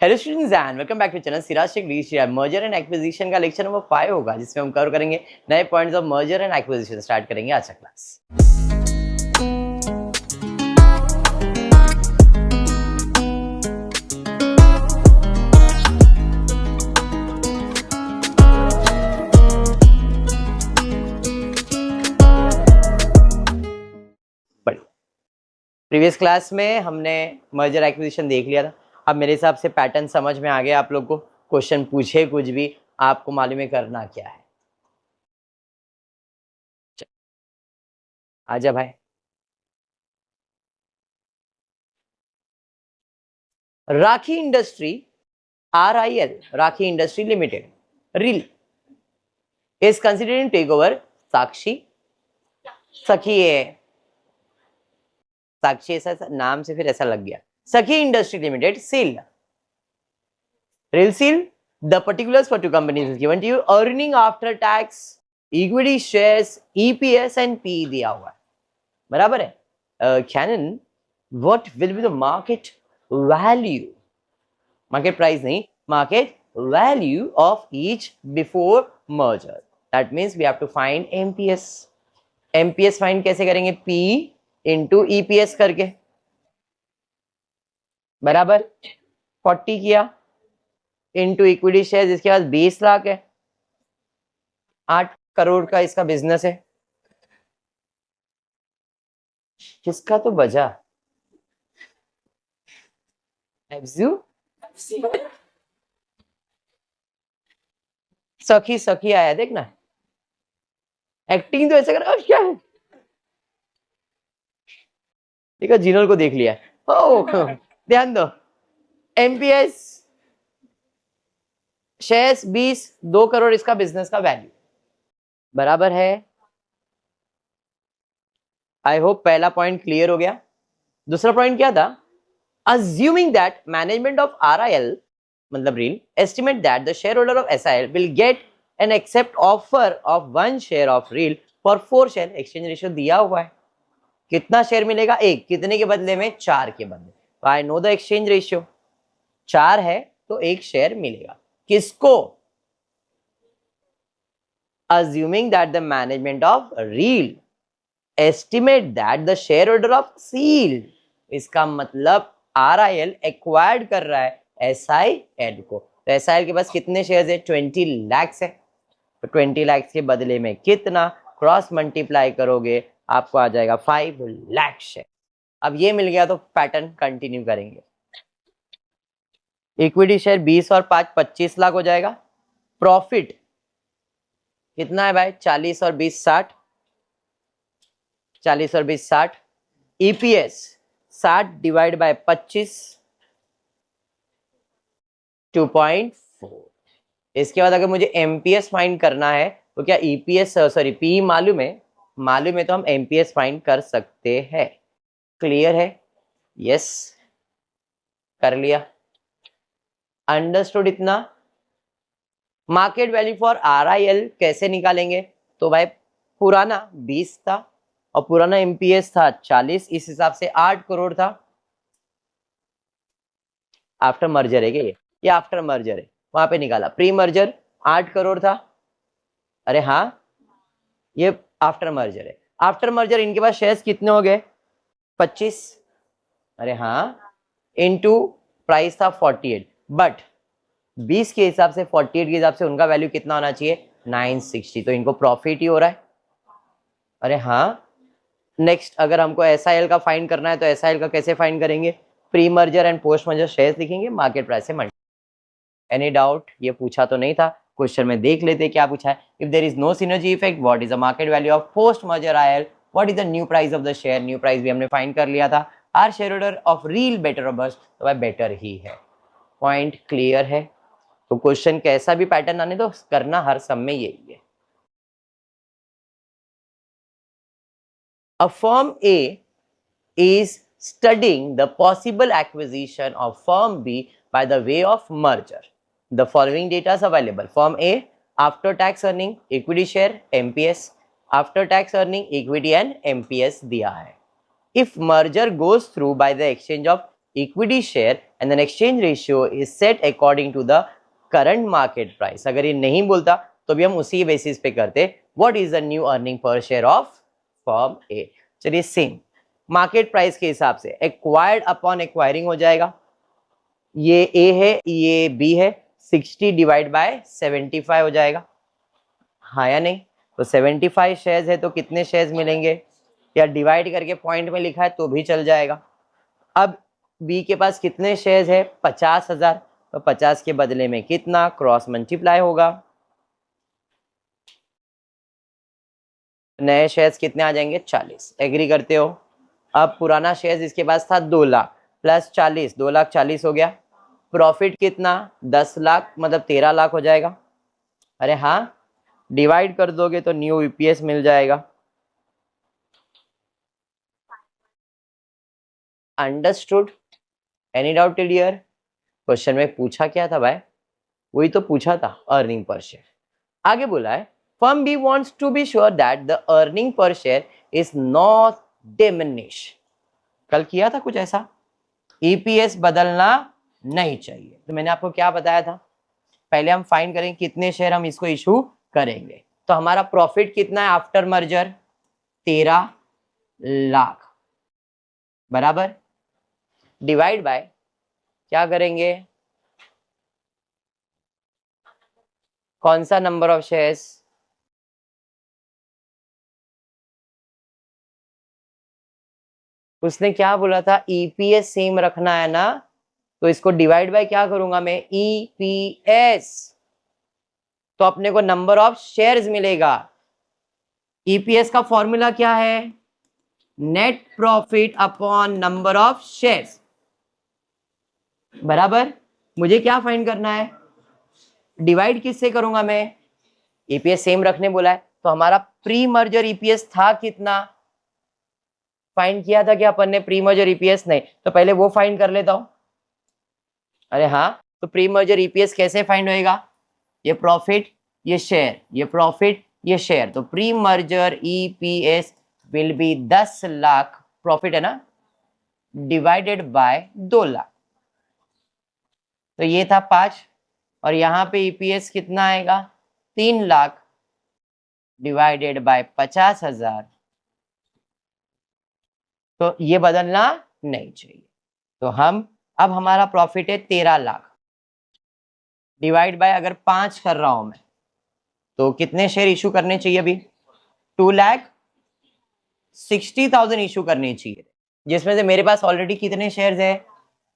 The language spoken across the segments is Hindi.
Hello students and welcome back to channel Siraj Shaikh reach. Merger and acquisition का लेक्चर नंबर 5 होगा, जिसमें हम कवर करेंगे नए points of merger and acquisition. Start करेंगे आज का क्लास। प्रीवियस क्लास में हमने मर्जर एक्विजिशन देख लिया था। अब मेरे हिसाब से पैटर्न समझ में आ गया आप लोग को। क्वेश्चन पूछे कुछ भी, आपको मालूम है करना क्या है। आजा भाई। Rakhi industry RIL, Rakhi industry limited RIL is considering take over Sakshi Sakhi है। साक्षी ऐसा नाम से फिर ऐसा लग गया। सखी इंडस्ट्री लिमिटेड सेल रिल सेल the particulars for two companies is given to you. Earning after tax, equity shares, EPS and PE दिया हुआ है, बराबर है। Canon, what will be the market value? Market price नहीं, market value of each before merger. That means we have to find MPS. MPS find कैसे करेंगे? PE into EPS करके, बराबर 40 किया इनटू इक्विटी शेयर, जिसके पास 20 लाख है, 8 करोड़ का इसका बिजनेस है। किसका तो बजा सखी सखी आया, देखना एक्टिंग तो ऐसे कर। अब क्या है, देखो जिनोल को देख लिया। ध्यान दो, एमपीएस शेयर्स 20, 2 करोड़ इसका बिजनेस का वैल्यू, बराबर है। आई होप पहला पॉइंट क्लियर हो गया। दूसरा पॉइंट क्या था? Assuming that management of RIL मतलब RIL estimate that the share holder of SIL will get an accept offer of 1 share of RIL for 4 share. Exchange ratio दिया हुआ है, कितना शेयर मिलेगा? 1। कितने के बदले में? 4 के बदले। तो I know the exchange ratio, 4 है तो 1 शेयर मिलेगा। किसको? Assuming that the management of REAL estimate that the shareholder of SEAL, इसका मतलब RIL एक्वायर्ड कर रहा है SIL को। तो SIL के पास कितने शेयर्स है? 20 लाख है। तो 20 लाख के बदले में कितना? क्रॉस मल्टीप्लाई करोगे आपको आ जाएगा 5 लाख शेयर। अब ये मिल गया तो पैटर्न कंटिन्यू करेंगे। इक्विटी शेयर 20 और 5 25 लाख हो जाएगा। प्रॉफिट कितना है भाई? 40 और 20 60, 40 और 20 60। EPS 60 divide by 25 2.4। इसके बाद अगर मुझे MPS फाइंड करना है तो क्या EPS सॉरी PE मालूम है? मालूम है तो हम MPS फाइंड कर सकते हैं। क्लियर है? यस, कर लिया, अंडरस्टूड इतना। मार्केट वैल्यू फॉर RIL कैसे निकालेंगे? तो भाई पुराना 20 था और पुराना MPS था 40, इस हिसाब से 8 करोड़ था। आफ्टर मर्जर है क्या ये आफ्टर मर्जर है, वहां पे निकाला। प्री मर्जर 8 करोड़ था। अरे हाँ, ये आफ्टर मर्जर है। आफ्टर मर्जर इनके पास शेयर्स कितने हो गए? 25। अरे हाँ, इनटू प्राइस था 48, बट 20 के हिसाब से 48 के हिसाब से उनका वैल्यू कितना होना चाहिए? 960। तो इनको प्रॉफिट ही हो रहा है। अरे हाँ, नेक्स्ट अगर हमको SIL का फाइंड करना है तो SIL का कैसे फाइंड करेंगे? Pre merger and post merger shares लिखेंगे, मार्केट प्राइस से मल्टीप्लाई। Any doubt? ये पूछा तो नहीं था क्वेश्चन में, देख लेते क्या पूछा है। If there is no synergy effect, what is the market value of post merger RIL, what is the new price of the share? New price भी हमने फाइंड कर लिया था। Are share holder of RIL better और बस्ट? तो भाई बेटर ही है। पॉइंट क्लियर है? तो क्वेश्चन कैसा भी पैटर्न आने दो, करना हर सम में यही है। A firm A is studying the possible acquisition of firm B by the way of merger. The following data is available. Firm A, after tax earning, equity share, MPS, after tax earning, equity and MPS दिया है। If merger goes through by the exchange of equity share and then exchange ratio is set according to the current market price. अगर ये नहीं बोलता तो भी हम उसी बेसिस पे करते, what is the new earning per share of firm A. चलिए सेम मार्केट प्राइस के हिसाब से एक्वायर्ड अपॉन एक्वायरिंग हो जाएगा, ये ए है ये बी है, 60 डिवाइड बाय 75 हो जाएगा, हाँ या नहीं। तो 75 शेयर्स है तो कितने शेयर्स मिलेंगे, या डिवाइड करके पॉइंट में लिखा है तो भी चल जाएगा। अब बी के पास कितने शेयर्स है, 50,000, तो 50 के बदले में कितना, क्रॉस मल्टीप्लाई होगा, नए शेयर्स कितने आ जाएंगे, 40। एग्री करते हो। अब पुराना शेयर्स इसके पास था 2 लाख प्लस 40, 2 लाख 40 हो गया। प्रॉफिट कितना, 10 लाख मतलब 13 लाख हो जाएगा। अरे हाँ, डिवाइड कर दोगे तो न्यू ईपीएस मिल जाएगा। Understood, any doubt till here. Question में पूछा क्या था भाई, वही तो पूछा था, अर्निंग पर शेयर। आगे बोला है firm B wants to be sure that the earning per share is not diminish. कल किया था कुछ ऐसा, ईपीएस बदलना नहीं चाहिए। तो मैंने आपको क्या बताया था, पहले हम फाइंड करेंगे कितने शेयर हम इसको इशू करेंगे। तो हमारा प्रॉफिट कितना है आफ्टर मर्जर, 13 लाख, बराबर डिवाइड बाय क्या करेंगे, कौन सा नंबर ऑफ शेयर्स, उसने क्या बोला था, ईपीएस सेम रखना है ना, तो इसको डिवाइड बाय क्या करूंगा मैं, ईपीएस, तो अपने को नंबर ऑफ शेयर्स मिलेगा। ईपीएस का फॉर्मूला क्या है, net profit upon number of shares, बराबर। मुझे क्या फाइंड करना है, डिवाइड किससे करूंगा मैं, ईपीएस सेम रखने बोला है, तो हमारा प्री मर्जर ईपीएस था कितना, फाइंड किया था क्या अपन ने, प्री मर्जर ईपीएस नहीं, तो पहले वो फाइंड कर लेता हूं। अरे हाँ, तो प्री मर्जर ईपीएस कैसे फाइंड होएगा, ये प्रॉफिट ये शेयर, ये प्रॉफिट ये शेयर, तो pre merger EPS will be 10 lakh, profit है ना, डिवाइडेड बाय 2 लाख, तो ये था 5, और यहाँ पे ईपीएस कितना आएगा, 3 लाख डिवाइडेड बाय 50,000, तो ये बदलना नहीं चाहिए। तो हम अब हमारा प्रॉफिट है 13 लाख, डिवाइड बाय अगर 5 कर रहा हूं मैं, तो कितने शेयर इशू करने चाहिए अभी, 2,60,000 इशू करने चाहिए, जिसमें से मेरे पास ऑलरेडी कितने शेयर्स है,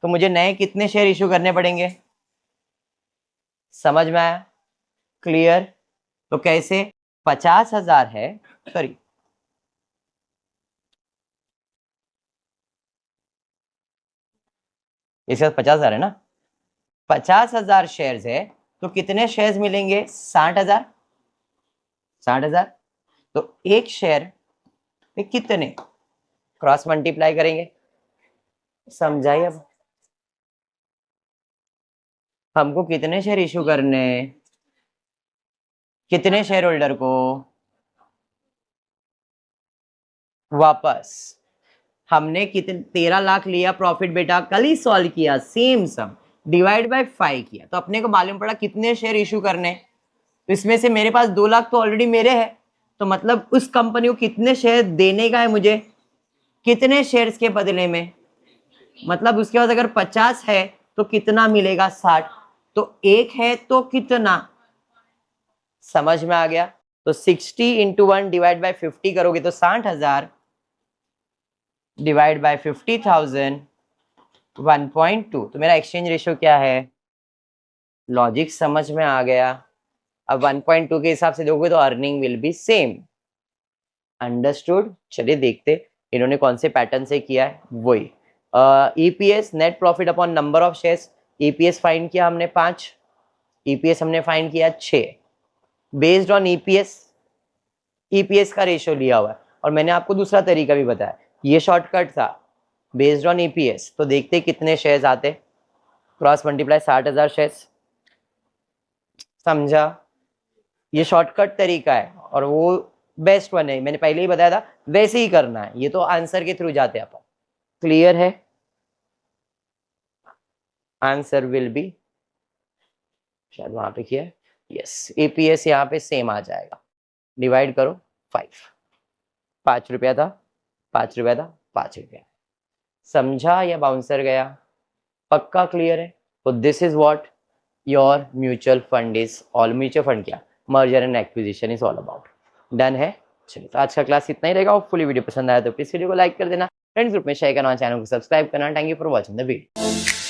तो मुझे नए कितने शेयर इशू करने पड़ेंगे, समझ में आया, क्लियर। तो कैसे, 50,000 है, सॉरी इसके साथ 50,000 है ना, 50,000 शेयर्स है, तो कितने शेयर्स मिलेंगे, 60,000, 60,000, तो एक शेयर पे कितने, क्रॉस मल्टीप्लाई करेंगे, समझाइए। अब हमको कितने शेयर इशू करने, कितने शेयर होल्डर को वापस, हमने कितने 13 लाख लिया प्रॉफिट बेटा, कल ही सॉल्व किया, सेम सम डिवाइड बाय 5 किया, तो अपने को मालूम पड़ा कितने शेयर इशू करने, तो इसमें से मेरे पास 2 लाख तो ऑलरेडी मेरे है, तो मतलब उस कंपनी को कितने शेयर देने का है मुझे, कितने शेयर्स के बदले में, मतलब उसके बाद अगर 50 है तो कितना मिलेगा, 60, तो एक है तो कितना, समझ में आ गया। तो 60 इंटू 1 डिवाइड बाय 50 करोगे तो 60,000 डिवाइड बाय 50,000 1.2, तो मेरा एक्सचेंज रेशियो क्या है, लॉजिक समझ में आ गया। अब 1.2 के हिसाब से देखोगे तो earning will be same, understood. चलिए देखते इन्होंने कौन से पैटर्न से किया है, वही EPS net profit upon number of shares, EPS find किया हमने 5, ईपीएस हमने फाइंड किया 6, बेस्ड ऑन ईपीएस, ईपीएस का रेशियो लिया हुआ है, और मैंने आपको दूसरा तरीका भी बताया, ये शॉर्टकट था बेस्ड ऑन ईपीएस, तो देखते कितने शेयर्स आते, क्रॉस मल्टीप्लाई 60,000 शेयर्स, समझा, ये शॉर्टकट तरीका है और वो बेस्ट वन है, मैंने पहले ही बताया था वैसे ही करना है, ये तो आंसर के थ्रू जाते हैं अपन, क्लियर है। आंसर विल बी, शायद वहां पे किया है, यस, ईपीएस यहाँ पे सेम आ जाएगा, डिवाइड करो 5, 5 रुपया था, 5 रुपया था, 5 रुपया, समझा या बाउंसर गया? पक्का क्लियर है? तो this is what your mutual fund is all, mutual fund क्या, merger and acquisition is all about. Done है? चलिए, तो आज का क्लास इतना ही रहेगा। फुली वीडियो पसंद आया तो प्लीज वीडियो को लाइक कर देना, फ्रेंड्स ग्रुप में शेयर करना, चैनल को सब्सक्राइब करना। Thank you for watching the video.